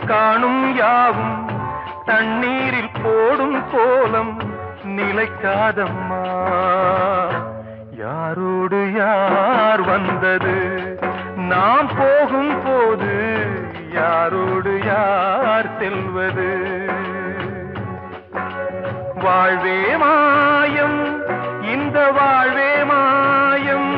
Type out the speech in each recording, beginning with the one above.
காணும் யாவும் தண்ணீரில் போடும் கோலம் நிலைக்காதம்மா. யாரோடு யார் வந்தது நாம் போகும் போது, யாரோடு யார் செல்வது? வாழ்வே மாயம், இந்த வாழ்வே மாயம்.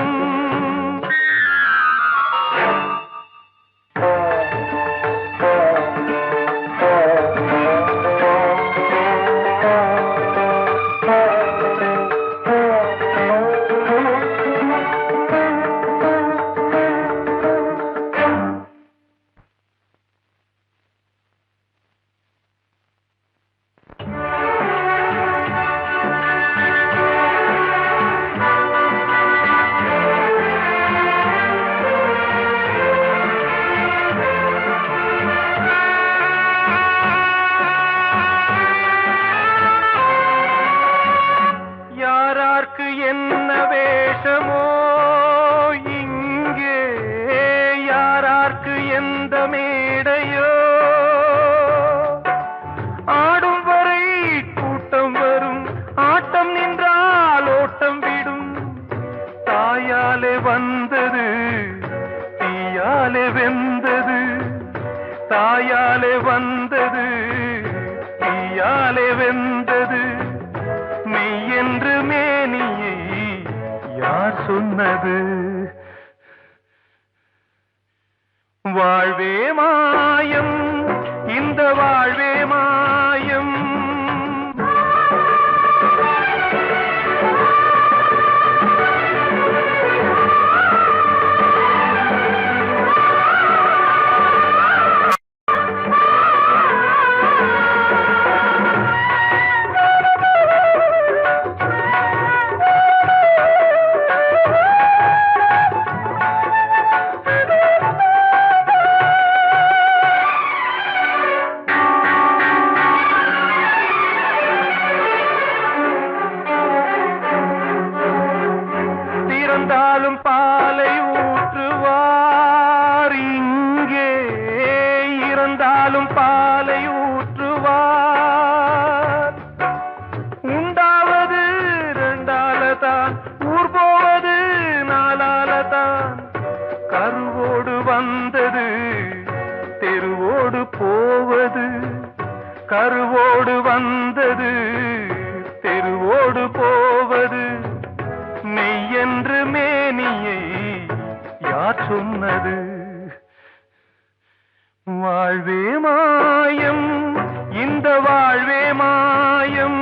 என்ன வேஷமோ இங்கே, யாரார்க்கு எந்த மேடையோ, ஆடும் வரை கூட்டம் வரும், ஆட்டம் நின்றால் ஓட்டம் விடும். தாயாலே வந்தது தீயாலே வெந்தது, தாயாலே வந்தது தீயாலே வெந்தது. மெய் என்று மேனியை யார் சொன்னது? வாழ்வே மாயம், இந்த வாழ்வே மாயம். இறந்தாலும் பாலை ஊற்றுவார் இங்கே, இறந்தாலும் பாலை ஊற்றுவார். உண்டாவது ரெண்டாலதான், ஊர் போவது நாலாலதான். கருவோடு வந்தது தெருவோடு போவது, கருவோடு வந்தது தெருவோடு போவது. மெய் என்று மேனியை யார் சொன்னது? வாழ்வே மாயம், இந்த வாழ்வே மாயம்.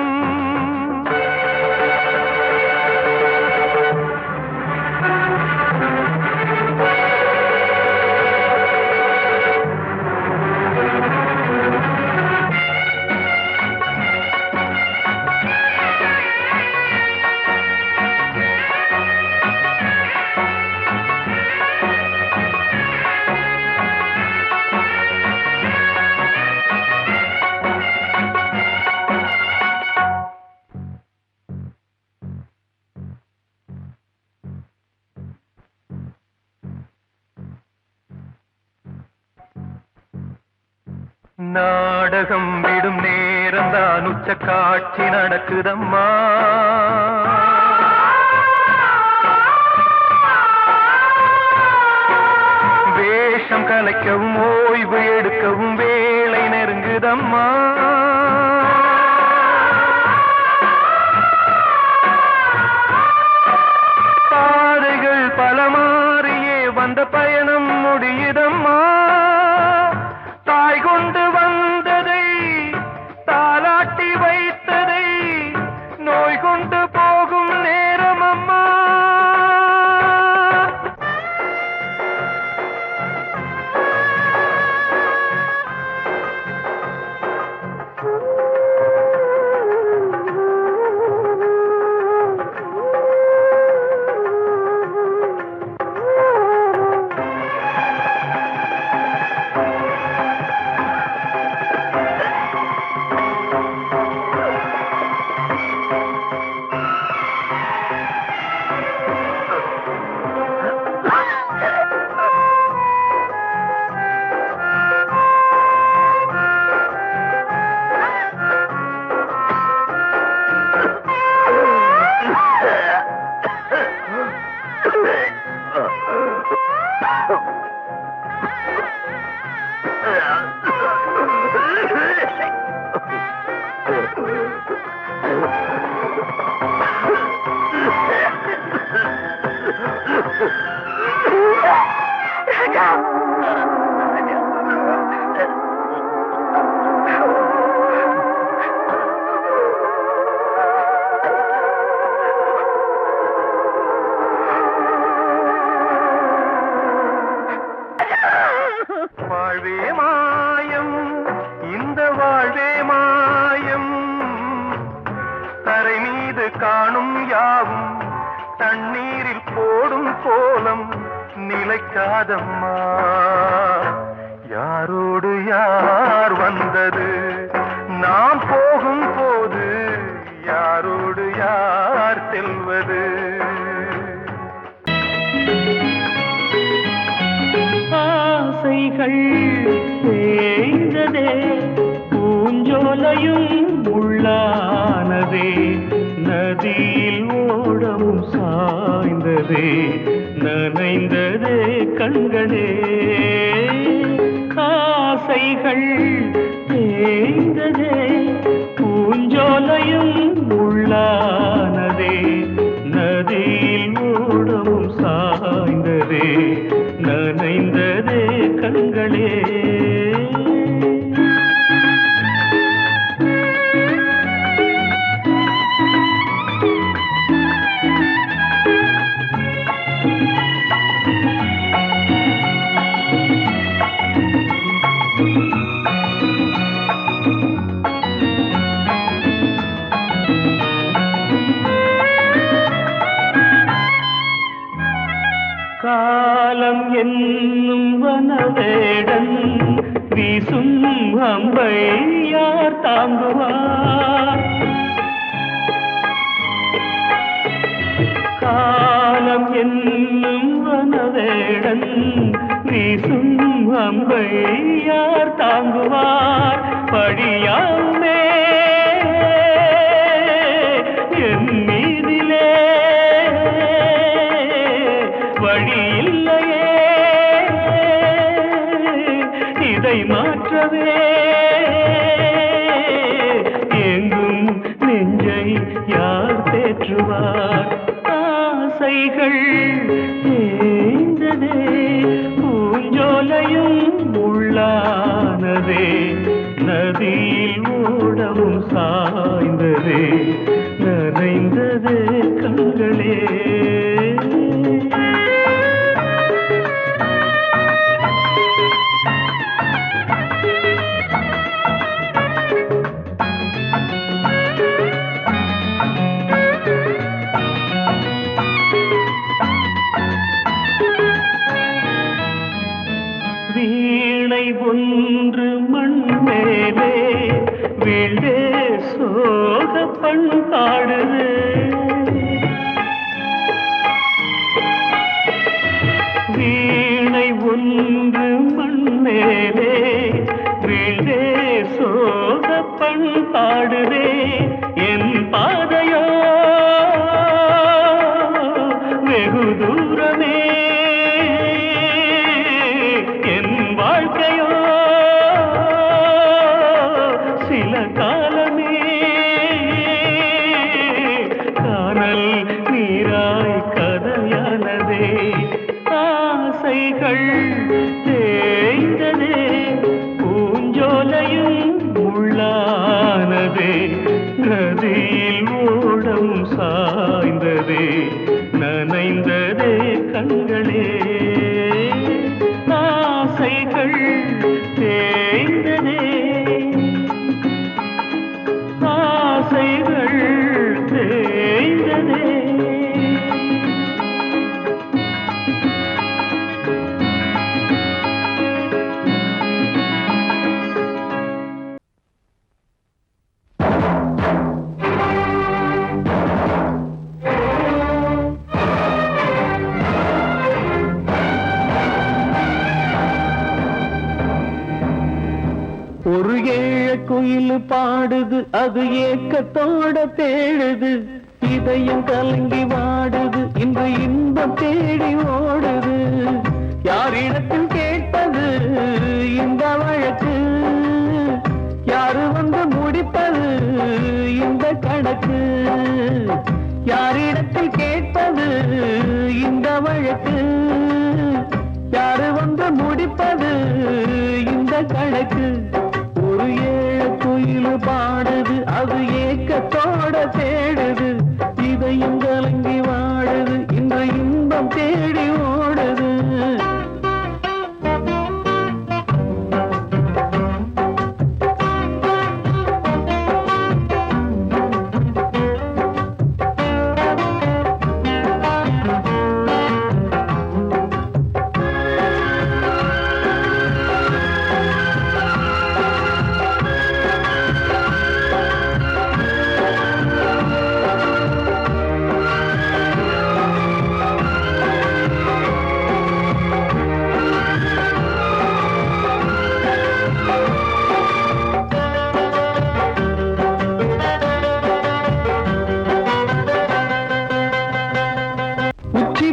நாடகம் விடும் நேரம்தான் உச்ச காட்சி நடக்குதம்மா. வேஷம் கலைக்கவும் ஓய்வு எடுக்கவும் வேளை நெருங்குதம்மா. பாதைகள் பல மாறியே வந்த பயணம் முடியுதம்மா. தாய் கொண்டு வந்ததை தாலாட்டி வைத்ததை நோய் கொண்டு போகும் நேரம் அம்மா. வாழ்வே மாயம், இந்த வாழ்வே மாயம், தரை மீது காணும் யாவும் தண்ணீரில் போடும் கோலம் நிலைக்காதம்மா. யாரோடு யார் வந்தது நாம் போகும் போது, யாரோடு யார் செல்வது? ஆசைகள் தேய்ந்ததே, பூஞ்சோலையும் உள்ளானதே, நதியில் ஓடமும் சாய்ந்ததே, நனைந்ததே கண்களே. ஆசைகள் தேய்ந்ததே, பூஞ்சோலையும் உள்ளானதே, நதியில் ஓடமும் சாய்ந்ததே, நனைந்ததே கண்களே. காலம் என்னும் வனவேடன் வீசும் அம்பை யார் தாங்குவார்? காலம் என்னும் வனவேடன் வீசும் அம்பை யார் தாங்குவார்? படியாமே என் மீதிலே வழி இல்லையே, இதை மாற்றவே எங்கும் நெஞ்சை யார் தேற்றுவார்? ஆசைகள் தேய்ந்ததே, பூஞ்சோலையும் உள்ளானதே, நதியில் ஓடமும் சாய்ந்ததே, நனைந்ததே கண்களே. வீணை ஒன்று மண் மேலே வீழே சோக பண்பாடுது, வீணை ஒன்று மண் மேலே வீழே சோக பண்பாடுதே. என் பாதையோ வெகு தூரமே, என் வாழ்க்கையோ சில காலமே, காணல் நீராய் கதையானதே. ஆசைகள் தேய்ந்ததே, பூஞ்சோலையும் உள்ளானதே, நதியில் ஓடம் சாய்ந்ததே, நனைந்ததே கண்களே. ஆசைகள் தேய்ந்ததே, ஆசைகள் தேய்ந்ததே. ஒரு ஏழ குயில் பாடுது, அது ஏக்கத்தோட தேடுது, இதயம் கலங்கி வாடுது, இன்று இன்பம் தேடி ஓடுது. யார் கணக்கு யாரிடத்தில் கேட்பது இந்த வழக்கு யாரு வந்து முடிப்பது இந்த கணக்கு ஒரு ஏழு குயில் பாடுது அது ஏக்கத்தோட தேடுது இதையும் கலங்கி வாடுது இந்த இன்பம் தேடி ஓடுது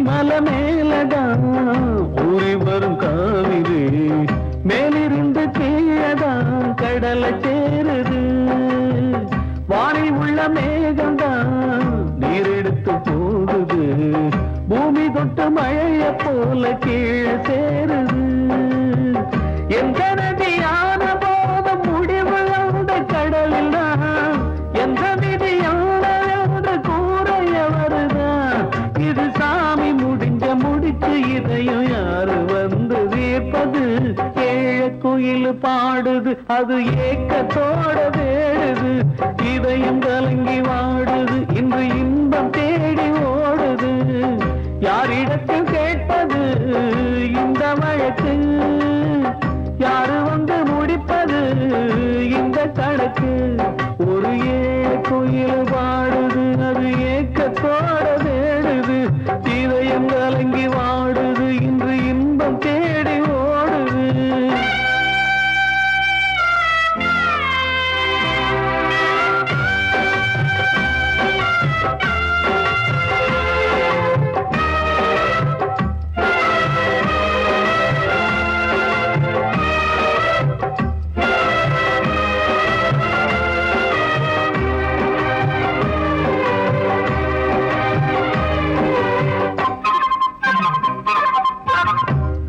மலை மேலதான் ஊறி வரும் காவிரி மேலிருந்து கீழதான் கடலை சேருது வானில் உள்ள மேகம்தான் நீர் எடுத்து போகுது பூமி தொட்டு மழைய போல கீழே சேருது எந்த நதியான போதும் முடிவு அந்த கடலில் தான் எந்த விதியான கூறைய வருதான் இது சாமி முடிச்சு இதையும் யாரு வந்து தீர்ப்பது ஏழ குயில் பாடுது அது ஏக்கத்தோட தேடுது இதையும் கலங்கி வாடுது இன்று இன்பம் தேடி ஓடுது யாரிடத்தில் கேட்பது இந்த வழக்கு யாரு வந்து முடிப்பது இந்த கணக்கு ஒரு ஏழ குயில் பாடுது அது ஏக்கத்தோட தேடுது இதயம் கலங்கி வாடுது இன்று இன்பம் தேடி ஓடுது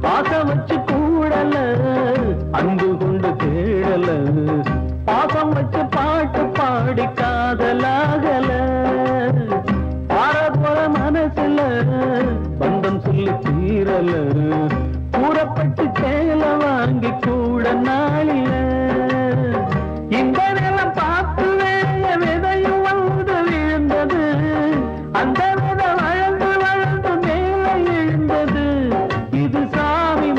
பாசம் வச்சு கூடல அன்பு கொண்டு தேடல பாசம் வச்சு பாட்டு பாடி காதலாகல பாரபோல மனசுல பந்தம் சொல்லி தீரல கூறப்பட்டு சேல வாங்கி கூட நாளில இந்த நிலம் பார்த்து வேலைய விதையும் வந்து விழுந்தது அந்த விதை வளர்ந்து வளர்ந்து மேலே எழுந்தது இது சாமி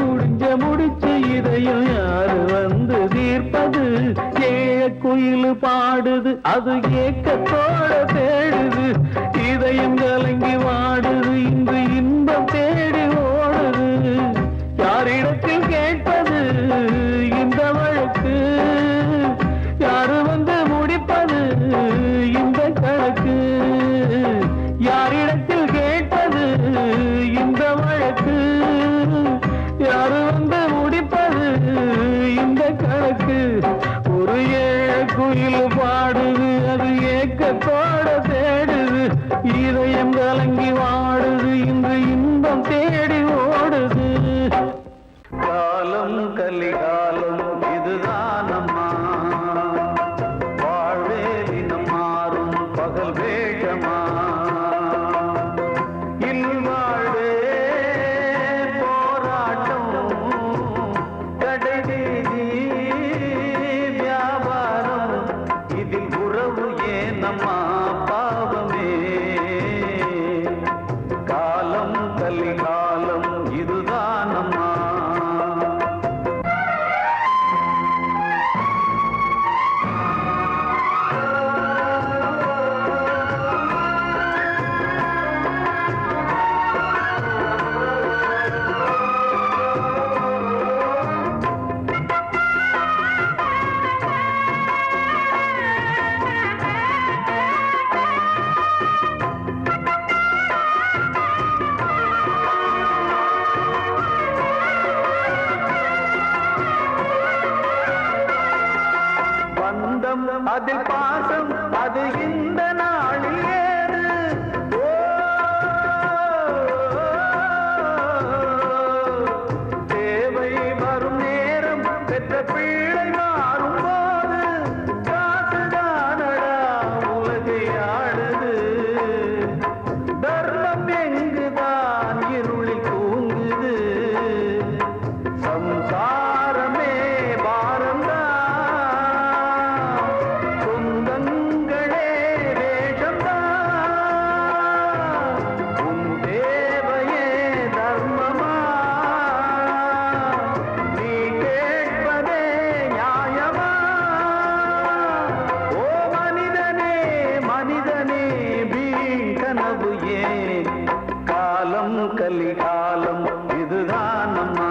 முடிச்சு இதையும் யாரு வந்து தீர்ப்பது ஏழ குயில் பாடுது அது ஏக்கத்தோட தேடுது இதயம் கலங்கி வாடுது இன்று இன்பம் தேடி ஓடுது யாரிடத்தில் கேட்பது இந்த வழக்கு யாரு வந்து முடிப்பது இந்த கணக்கு யாரிடத்தில் கேட்பது இந்த வழக்கு யாரு வந்து முடிப்பது இந்த கணக்கு ஒரு ஏழ குயில் பாடுது அது ஏக்கத்தோட தேடுது இதயம் கலங்கி வாடுது இன்று இன்பம் தேடி ஓடுது காலம் கலிகாலம் இதுதானம்மா வாழ்வே தினம் மாறும் பகல் வேகமா இல்வாழ்வே போராட்டம் கடைதேதி வியாபாரம் இதில் உறவு ஏனம்மா பாவமே காலம் கலிகாலம் இதுதானம்மா அதில் பாசம் அது இந்த நாள் சம்சாரமே பாரந்தான், சொந்தங்களே வேஷம்தான், உன் தேவையே தர்மமா, நீ கேட்பதே நியாயமா? ஓ மனிதனே மனிதனே வீண் கனவு ஏன்? காலம் கலிகாலம் இதுதான் அம்மா,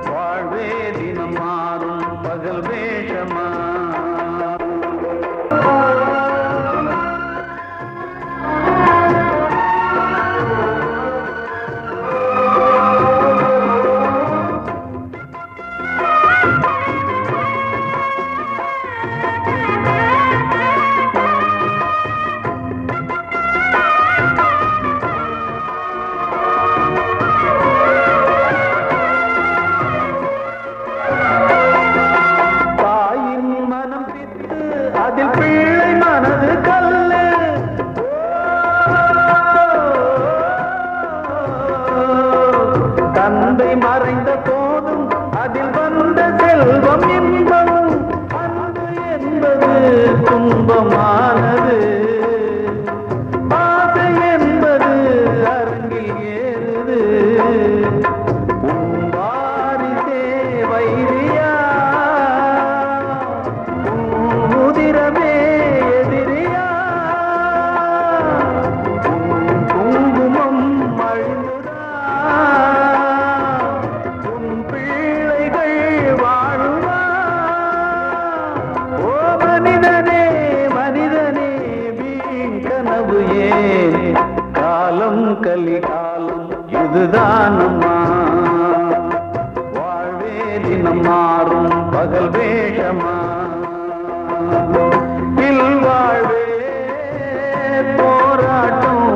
வாழ்வே தினம் மாறும் பகல் வேஷமா. தாயின் மனம் பித்து அதில் பிள்ளை மனது கல்லு, தந்தை மறைந்த போதும் அதில் வந்த செல்வம் இன்பம், அன்பு என்பது துன்பமானது, ஆசை என்பது அரங்கில் ஏறுது. உன் வாரிசே வைரியா, உன் உதிரமே எதிரியா, உன் குங்குமம் அழிந்துதா, உன் பிள்ளைகள் வாழுமா? ஓ மனிதனே மனிதனே வீண் கனவு ஏன்? காலம் கலிகாலம் இதுதான் அம்மா, வாழ்வே தினம் மாறும் பகல் வேஷமா. இல்வாழ்வே போராட்டம்,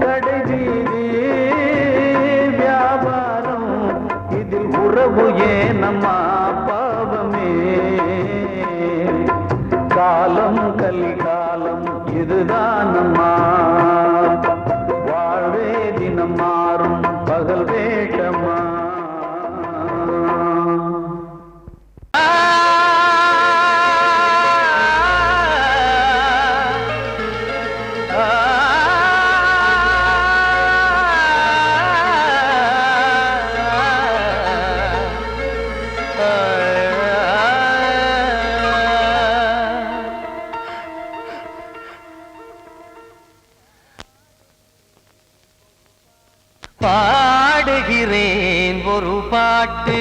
கடை வீதி வியாபாரம், இதில் உறவு ஏனம்மா பாவமே? காலம் கலிகாலம் இதுதான் அம்மா, வாழ்வே தினம் மாறும் பகல் வேஷமா. பாடுகிறேன் ஒரு பாட்டு,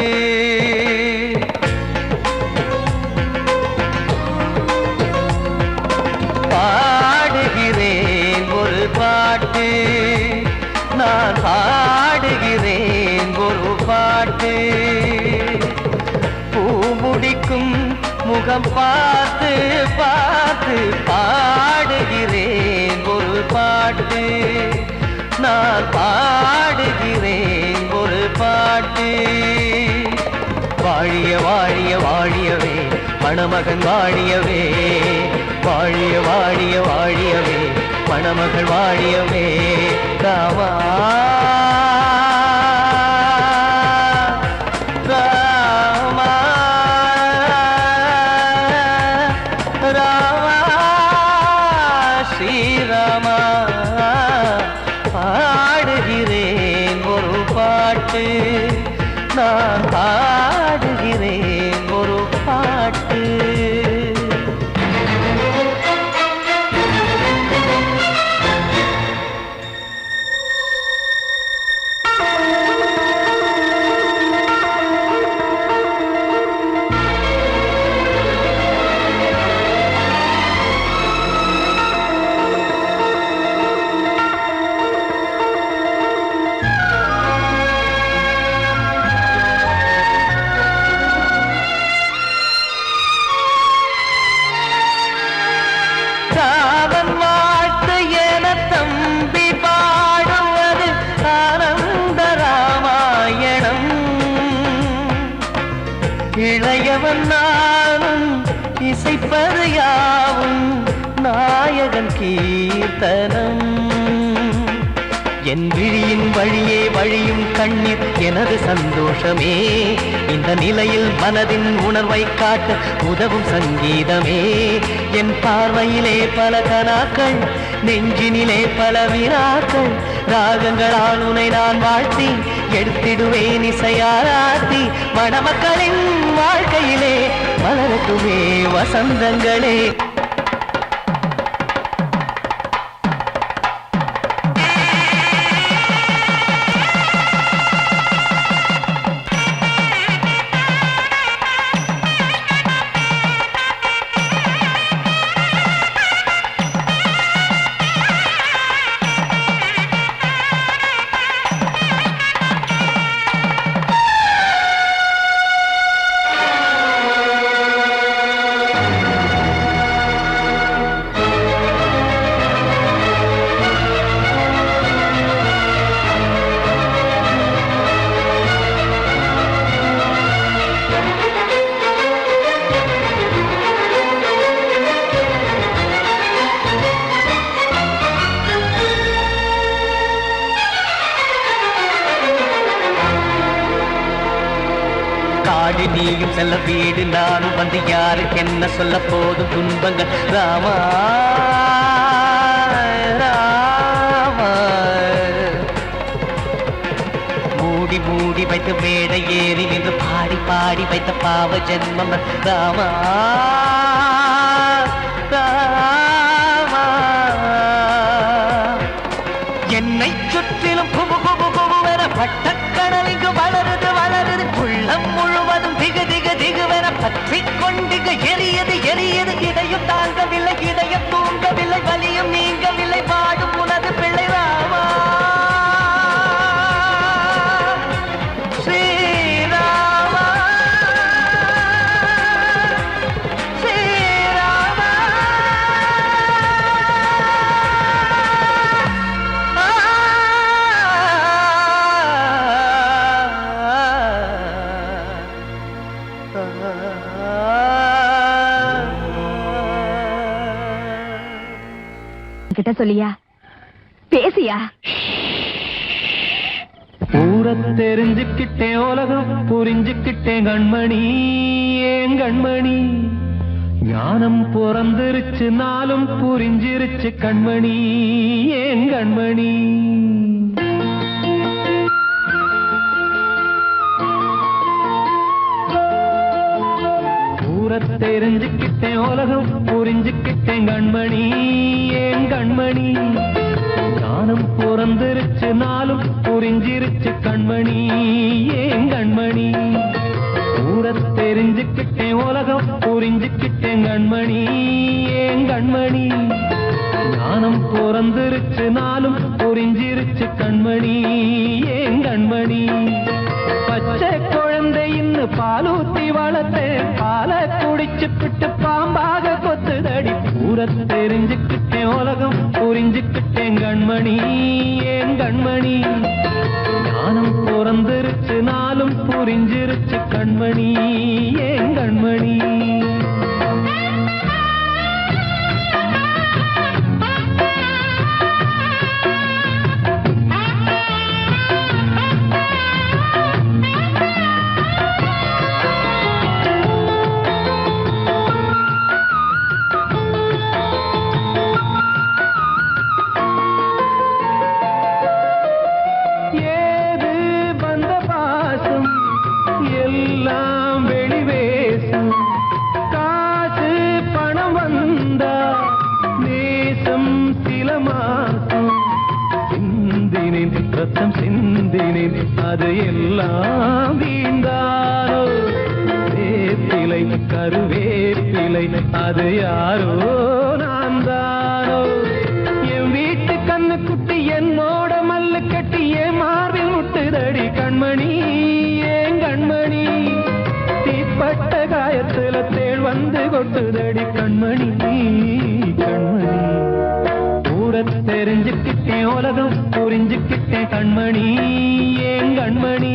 பாடுகிறேன் ஒரு பாட்டு, நான் பாடுகிறேன் ஒரு பாட்டு. பூ முடிக்கும் முகம் பார்த்து பார்த்து பாடுகிறேன் ஒரு பாட்டு, நான் பாடுகிறேன் ஒரு பாட்டு. வாழிய வாழிய வாழியவே மணமகன் வாழியவே, வாழிய வாழிய வாழியவே மணமகள் வாழியவே. ராமா ராமா ராமா ஸ்ரீராமா. பாடுகிறேன் ஒரு பாட்டு, நான் பாடுகிறேன் ஒரு பாட்டு. இளையவன் நானும் இசைப்பது யாவும் நாயகன் கீர்த்தனம். என் விழியின் வழியே வழியும் கண்ணீர் எனது சந்தோஷமே. இந்த நிலையில் மனதின் உணர்வை காட்ட உதவும் சங்கீதமே. என் பார்வையிலே பல கனாக்கள், நெஞ்சினிலே பல வினாக்கள். ராகங்களால் உனை நான் வாழ்த்தி எடுத்திடுவேன் இசையாராத்தி. மணமக்களின் வாழ்க்கையிலே மலரட்டுமே வசந்தங்களே. காடு நீயும் செல்ல வீடு நானும் வந்து யாருக்கு என்ன சொல்ல போதும் துன்பங்கள். ராமா ராமா மூடி மூடி வைத்து மேடை ஏறி நின்று பாடி பாடி வைத்த பாவ ஜென்மம். ராமா ராமா என்னை சுற்றிலும் புபு புபு புபுவென பட்டக்கடல் இங்கு வளருது வளருது. உள்ளம் முழுவதும் திகு திகு திகுவென பற்றி கொண்டிகு எரியது எரியது. இதையும் தாங்கவில்லை இதயம் தூங்கவில்லை வலியும் நீங்கவில்லை வாடும் உனது பிள்ளை. ராமா ஸ்ரீராமா ஸ்ரீராமா. கிட்ட சொல்லியா பேசியா? ஊரை தெரிஞ்சுக்கிட்டேன் உலகம் புரிஞ்சுக்கிட்டேன் கண்மணி ஏன் கண்மணி. ஞானம் பிறந்திருச்சு நாளும் புரிஞ்சிருச்சு கண்மணி ஏன் கண்மணி. ஊரை தெரிஞ்சுக்கிட்டேன் உலகம் புரிஞ்சுக்கிட்டேன் கண்மணி ஏன் கண்மணி. ஞானம் பிறந்திருச்சு நாளும் புரிஞ்சிருச்சு கண்மணி ஏன் கண்மணி. ஊரை தெரிஞ்சுக்கிட்டேன் உலகம் புரிஞ்சுக்கிட்டேன் கண்மணி ஏன் கண்மணி. ஞானம் பிறந்திருச்சு நாளும் புரிஞ்சிருச்சு கண்மணி ஏன் கண்மணி. பச்சை குழந்தை இன்னும் பாலூத்தி வளர்த்தேன் பாலை குடிச்சு பிட்டு பாம்பாக கொத்துதடி. ஊரை தெரிஞ்சுக்கிட்டேன் உலகம் புரிஞ்சுக்கிட்டேன் கண்மணி ஏன் கண்மணி. ஞானம் பிறந்திருச்சு நாளும் புரிஞ்சிருச்சு கண்மணி ஏன் கண்மணி. ரத்தம் சிந்தினேன் அது எல்லாம் வீண்டாரோ. வேப்பிலை கருவேப்பிலை அது யாரோ நான் தானோ. என் வீட்டு கண்ணு குட்டி என்னோட மல்லு கட்டி என் மார்பில் முட்டுதடி கண்மணி ஏன் கண்மணி. தீப்பட்ட காயத்துல தேள் வந்து கொட்டுதடி கண்மணி கண்மணி. ஊரை தெரிஞ்சுக்கிட்டேன் உலகம் புரிஞ்சுக்கிட்டேன் கண்மணி ஏன் கண்மணி.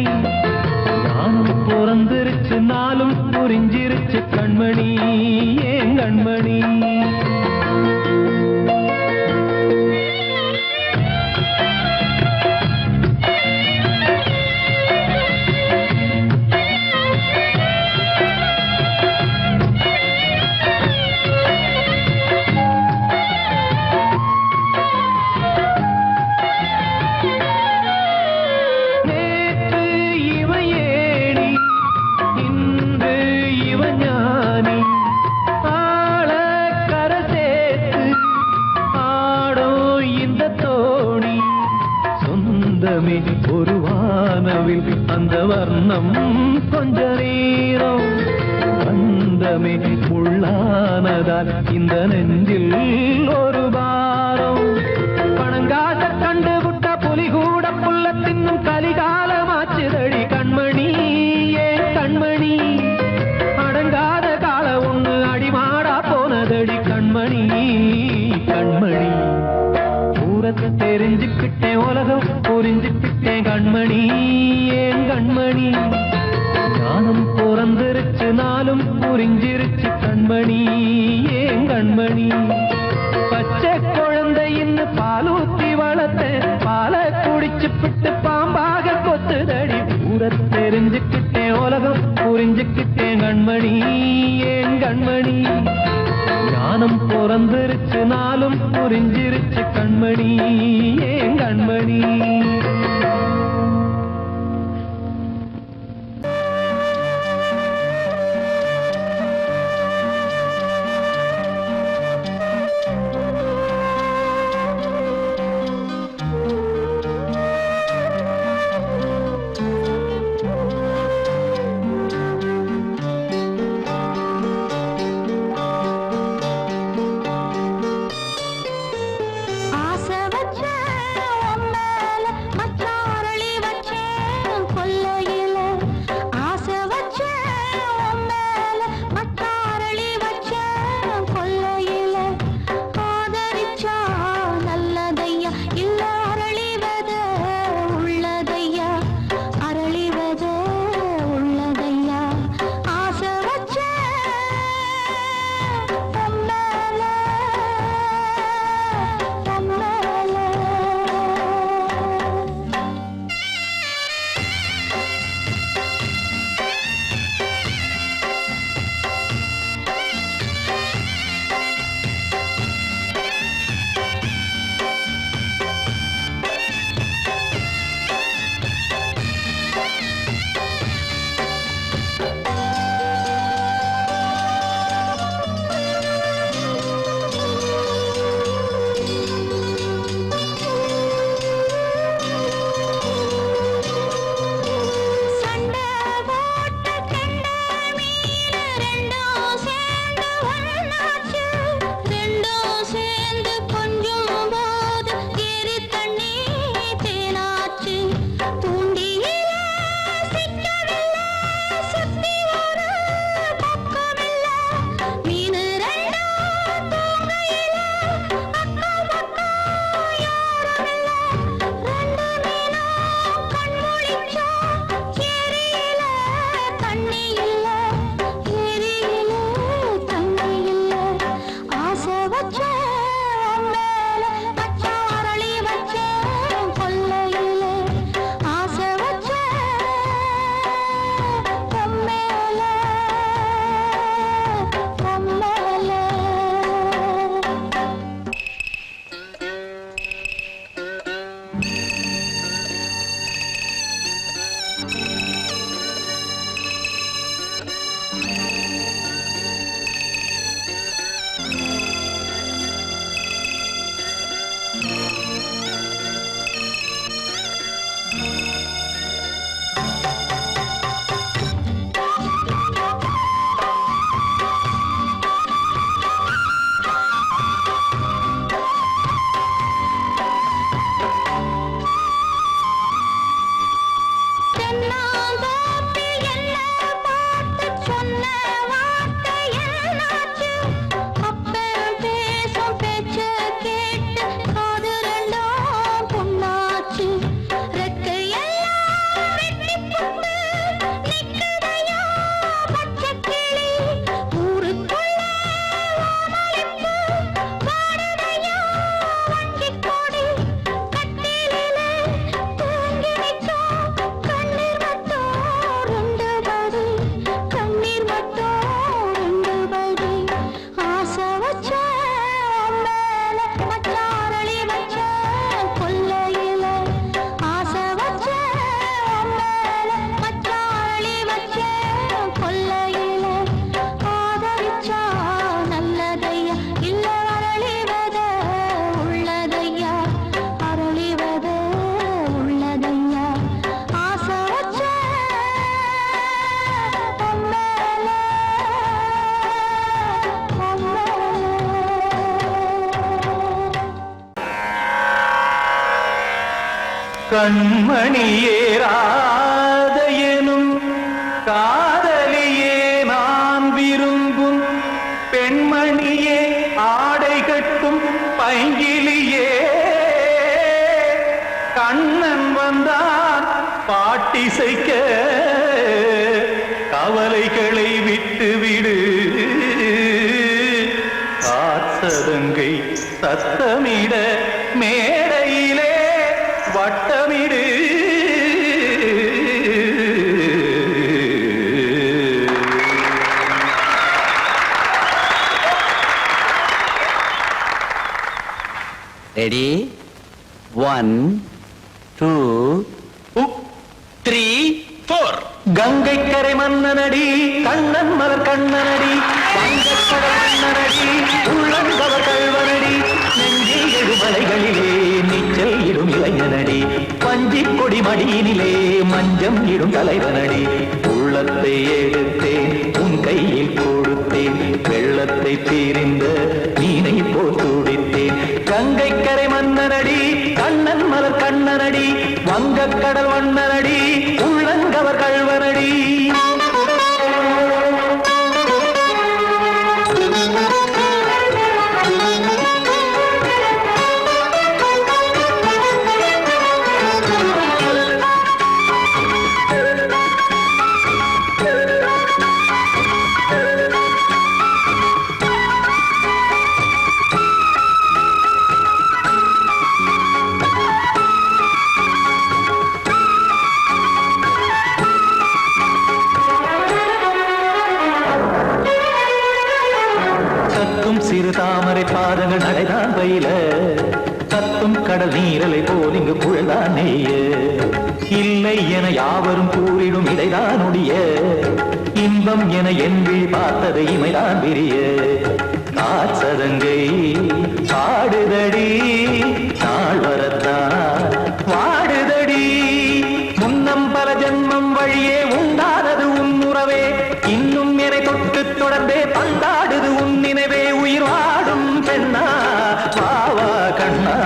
ஞானம் பிறந்திருச்சு நாளும் புரிஞ்சிருச்சு கண்மணி ஏன் கண்மணி. ஒரு வானவில் அந்த வர்ணம் கொஞ்ச நேரம் பந்தமே உள்ளானதால் இந்த நெஞ்சில் ஒரு பாரம் பணங்காச கண்டு விட்ட புலி கூட புல்ல தின்னும் கலிகாலமாச்சுதடி கண்மணி ஏன் கண்மணி அடங்காத கால ஒண்ணு அடிமாடா போனதடி கண்மணி கண்மணி தூரத்தை தெரிஞ்சுக்கிட்டேன் உலகம் புரிஞ்சுக்கிட்டேன் கண்மணி ஏன் கண்மணி ஞானம் பிறந்திருச்சு நாளும் புரிஞ்சிருச்சு கண்மணி ஏன் கண்மணி பச்சை குழந்தை இன்னும் பாலூத்தி வளர்த்தேன் பாலை குடிச்சு பிட்டு பாம்பாக கொத்துதடி தூரத்தை தெரிஞ்சுக்கிட்டேன் உலகம் புரிஞ்சுக்கிட்டேன் கண்மணி ஏன் கண்மணி ஞானம் பிறந்திருச்சு நாளும் புரிஞ்சிருச்சு கண்மணி ஏன் கண்மணி ஆசை வச்ச உன் மேல மச்ச கண்மணியேராத எனும் காதலியே நான் விரும்பும் பெண்மணியே ஆடை கட்டும் பைங்கிலியே கண்ணன் வந்தான் பாட்டிசைக்க கவலைகளை விட்டுவிடு காசதங்கை சத்தமிட மேடையிலே வட்டமிடு ரெடி 1 2 3 4 கங்கை கரை மன்னனடி கண்ணன் மலர் கண்ணனடி வங்கக்கடல் மன்னனடி உள்ளங்கவர் கல்வனடி நெஞ்சில் எழுமலைகளிலே நீச்சல் இடும் இளைஞனடி பஞ்சிக் கொடி மடியினிலே மஞ்சம் இடும் தலைவனடி உள்ளத்தை எடுத்தேன் உன் கையில் கொடுத்தேன் வெள்ளத்தை பிரிந்த மீனை போல் துடித்தேன் கங்கை கரை மன்னனடி கண்ணன் மலர் கண்ணனடி வங்கக்கடல் வண்ணனடி உள்ளங்கவர் கல்வனடி சிறு தாமரை பாதங்கள் நடைதான் பயில கத்தும் கடல் நீரலை போல் இங்கு குழல்தான் நெய்ய இல்லை என யாவரும் கூறிடும் இடைதான் உடைய இன்பம் என என் விழி பார்த்ததை இமைதான் விரிய காசதங்கை பாடுதடி நாள் வரத்தான் வாடுதடி முன்னம் பல ஜென்மம் வழியே உண்டானது உன் உறவே இன்னும் என்னை தொட்டு தொடர்ந்தே பந்தாடுது உன் நினைவே உயிர் வாடும் பெண்ணா பாவா கண்ணா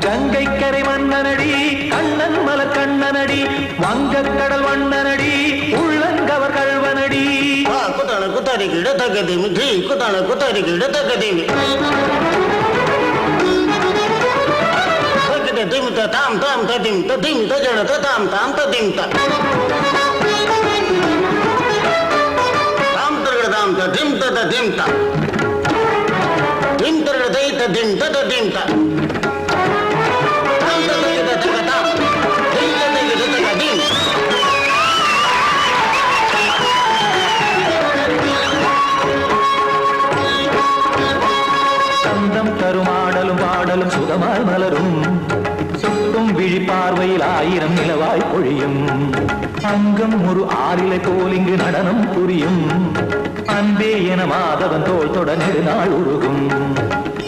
கங்கை கரை மன்னனடி கண்ணன் மலர் கண்ணனடி வங்கக்கடல் வண்ணனடி உள்ளங்கவர் கல்வனடி குத்தான குத்தாரிக்கு இடத்தக்கதேமி ட்ரீ குத்தான குத்தாரிக்கு இடத்தக்கதேமி திமித்த தாம் தாம் ததிம் ததிம் தஜன தாம் தாம் ததிம் தாம் தரகட தாம் ததிம் ததிம் தாம் திம் தரகட தை ததிம் ததிம் தாம் தாம் தரகட தகதாம் திம் தரகட தகதிம் சந்தம் கருமாடலும் பாடலும் சுகமாய் மலரும் சுட்டும் விழி பார்வையில் ஆயிரம் நிலவாய் பொழியும் அங்கம் ஒரு ஆறிலை போல் இங்கு நடனம் புரியும் அன்பே என மாதவன் தோள் தொட நெடுநாள் உருகும்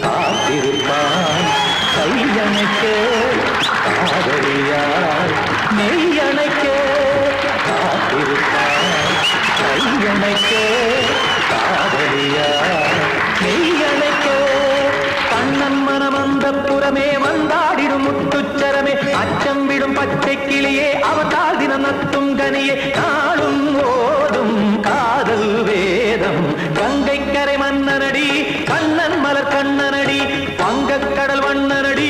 காத்திருப்பான் கையணைக்க காதலியார் மெய்யணைக்க காத்திருப்பான் கையணைக்க காதலியார் மெய்யணைக்க கண்ணன் மனம் அந்த புறமே வந்தாடிடும் முத்துச்சரமே அச்சம் விடும் பச்சை கிளியே அவதால் தினம் நத்தும் கனியே நாளும் ஓதும் காதல் வேதம் கங்கை கரை மன்னனடி கண்ணன் மலர் கண்ணனடி வங்கக்கடல் வண்ணனடி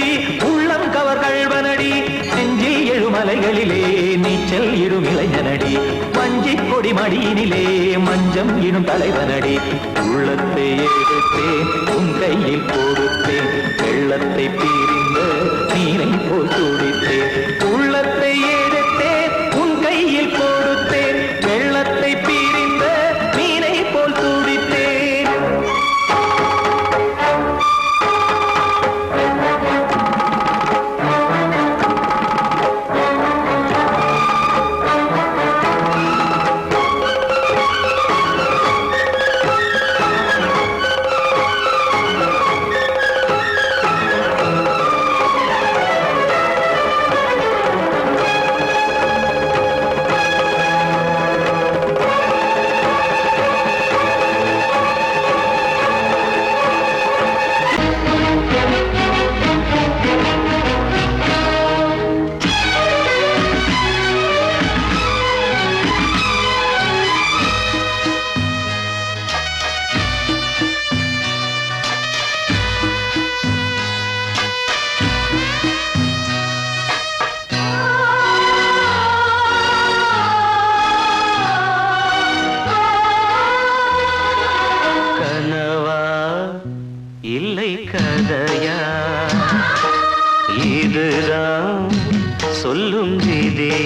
உள்ளம் கவர் கல்வனடி நெஞ்சில் எழுமலைகளிலே நீச்சல் இடும் இளைஞனடி வஞ்சிக் கொடி மடியினிலே மஞ்சம் இடும் தலைவனடி உள்ளத்தை எடுத்தேன் உன் கையில் கொடுத்தேன் வெள்ளத்தை பிரிந்த நீரை போல் துடித்தேன் உள்ளத்தை எடுத்தேன் உன் கையில் கொடுத்தேன் வெள்ளத்தை பிரிந்த நீரை போல் துடித்தேன்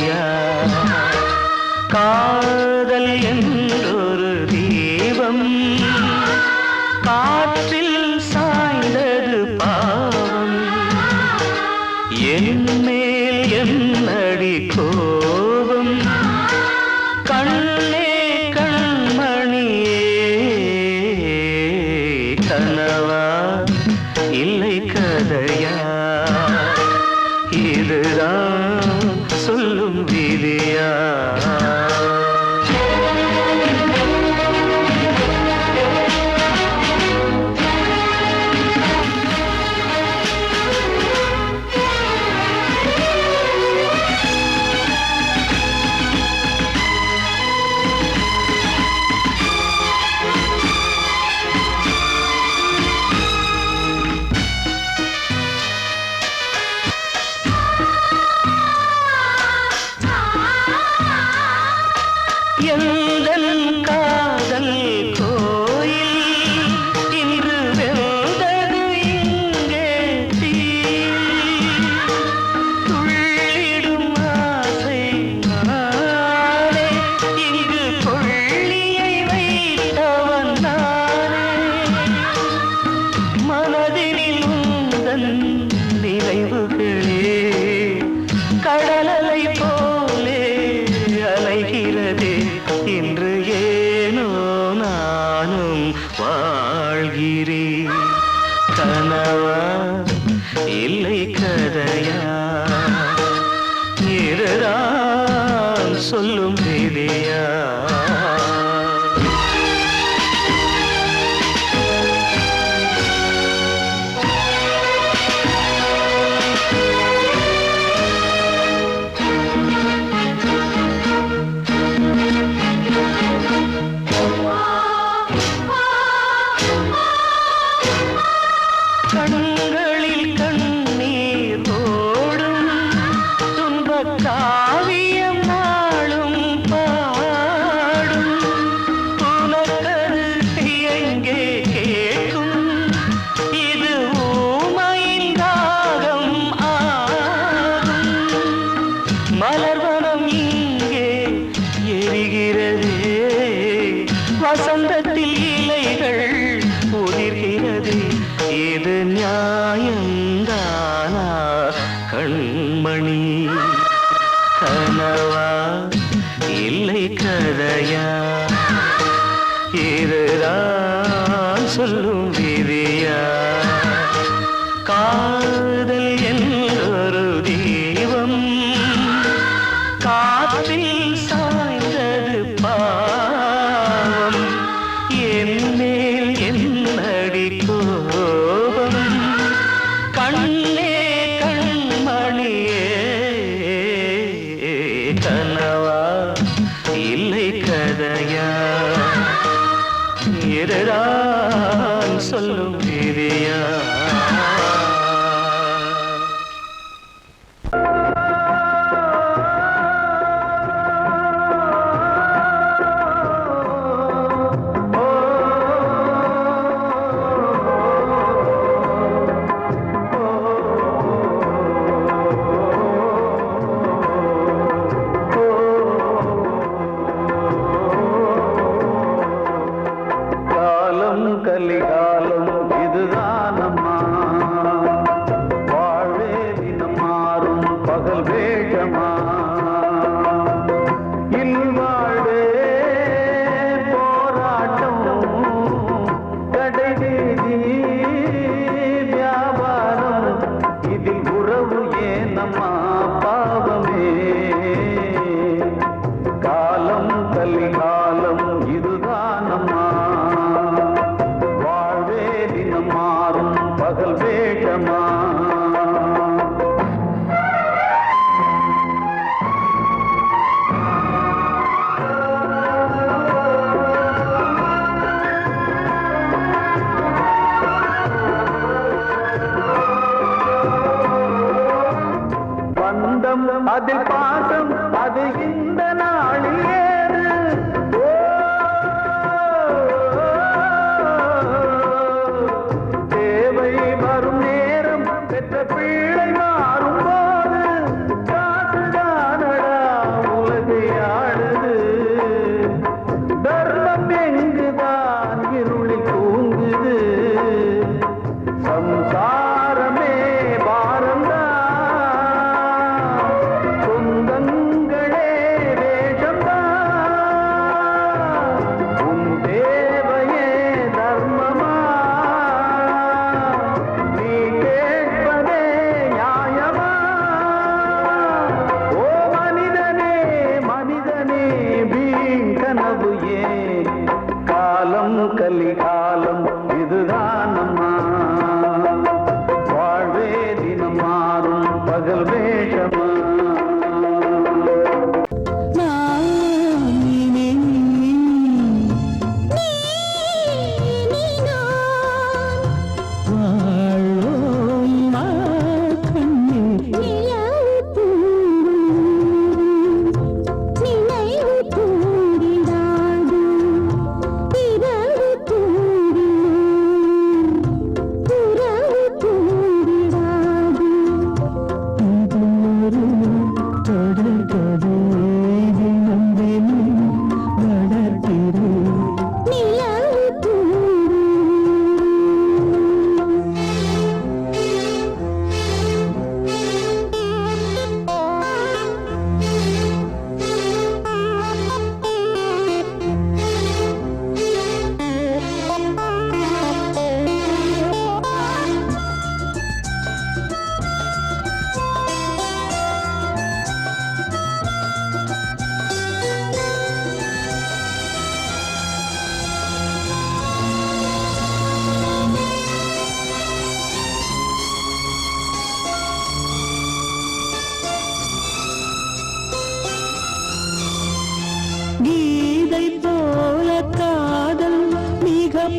கதையா காதல் என்றொரு தீபம் காற்றில் சாய்ந்தது பாவம் என் மேல் என்னடி கோபம் கண்ணே கண்மணியே கனவா இல்லை கதையா இதுதான் சொல்லும் விதியா எந்தன் காதல் கோயில் இன்று வெந்தது இங்கே தீ துள்ளிடும் ஆசை நானே இங்கு கொள்ளியை வைத்தவன் நானே மனதினில் உந்தன் நினைவுகளே கடலலை போலே அலைகிறதே இன்று ஏனோ நானும் வாழ்கிறேன் கனவா இல்லை கதையா இதுதான் சொல்லும் விதியா கண்களில் கண்ணீர் ஓடும் துன்பக் காவியம் நாளும் பாடும் உனக்கது எங்கே கேட்கும் இது ஊமையின் தாகம் ஆகும் மலர்வனம் இங்கே எரிகிறதே வசந்தத்தில் இலைகள் உதிர்கிறது இது நியாயந்தானா கண்மணி கனவா இல்லை கதையா இதுதான் சொல்லும் விதியா காதல் என்றொரு தீபம் காற்றில் சாய்ந்தது பாவம் என் மேல் என்னடி கோபம் கண்ணே கண்மணியே கனவா இல்லை கதையா இதுதான் சொல்லும் விதியா காலம் கலிகாலம்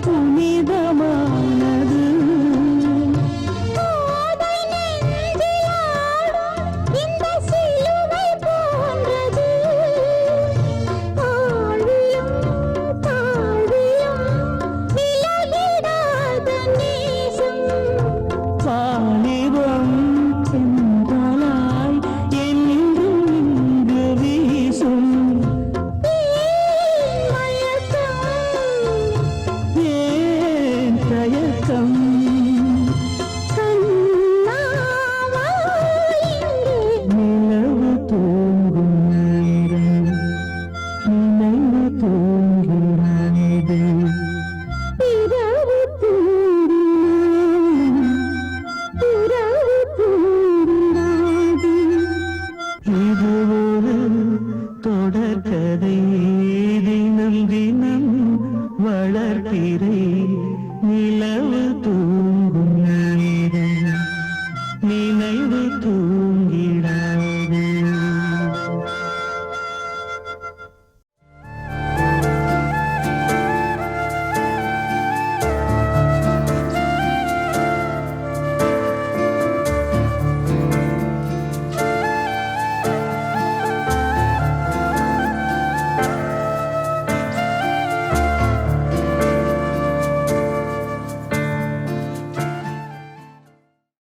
புனித